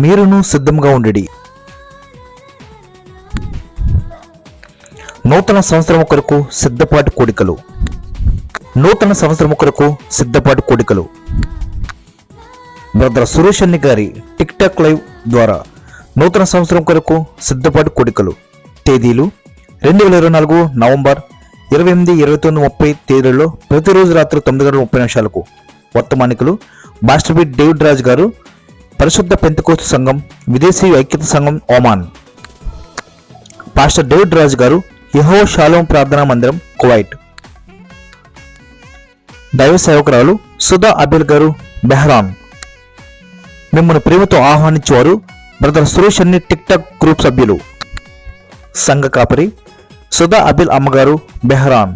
మీరును సిద్ధంగా ఉండుడి. నూతన సంవత్సరం కొరకు సిద్ధపాటు కోడికలు. నూతన సంవత్సరం కొరకు సిద్ధపాటు కోడికలు. బ్రదర్ సురేష్ అన్ని గారి టిక్ టాక్ లైవ్ ద్వారా నూతన సంవత్సరం కొరకు సిద్ధపాటు కోడికలు. తేదీలు 2024 నవంబర్ 28, 29, 30 తేదీల్లో ప్రతిరోజు రాత్రి 9:30 వర్తమానికులు మాస్టర్ బి డేవిడ్ రాజ్ గారు, పరిశుద్ధ పెంతెకోస్తు సంఘం, విదేశీ ఐక్యత సంఘం, ఒమాన్. పాస్టర్ డేవిడ్ రాజ్ గారు, యెహోవా షాలోం ప్రార్థనా మందిరం, కువైట్. దైవ సేవకురాలు సుధా అబిల్ గారు, బెహ్రాన్. మిమ్మల్ని ప్రేమతో ఆహ్వానించేవారు బ్రదర్ సురేష్ అన్ని టిక్ టాక్ గ్రూప్ సభ్యులు. సంఘ కాపరి సుధా అబిల్ అమ్మగారు, బెహ్రాన్.